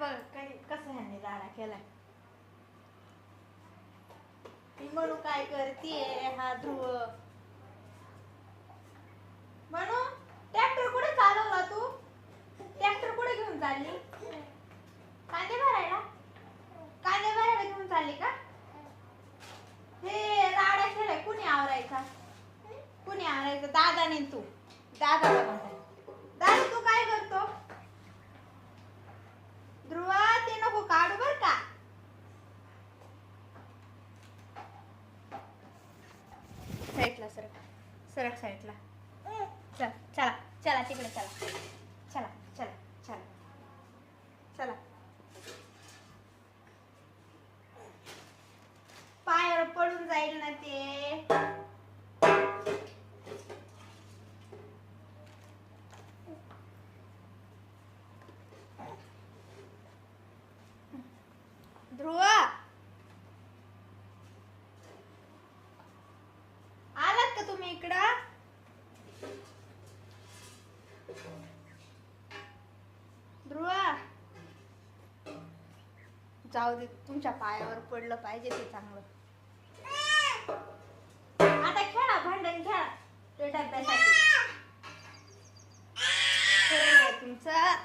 बघ कसं ह्यांनी राडा केलाय. म्हणू काय करतीये हा ध्रुव. म्हणू ट्रॅक्टर कुठे चालवला तू? ट्रॅक्टर कुठे घेऊन चालली? कांदे भरायला? कांदे भरायला घेऊन चालली का? हे राडा केलाय. कुणी आवरायचा? कुणी आवरायचं? दादाने. तू दादाला म्हणते. दादा तू काय करतो? ध्रुवा ते नको काढू बर का. साईडला सरक. सरक साईडला. चल चला चला तिकडे चला. चला चला चला चला. पायावर पडून जाईल ना ते. ध्रुव आलात का तुम्ही इकडं? ध्रुव जाऊ दे. तुमच्या पायावर पडलं पाहिजे ते चांगलं. आता खेळा भांडण खेळा ते डब्यासाठी. तुमचं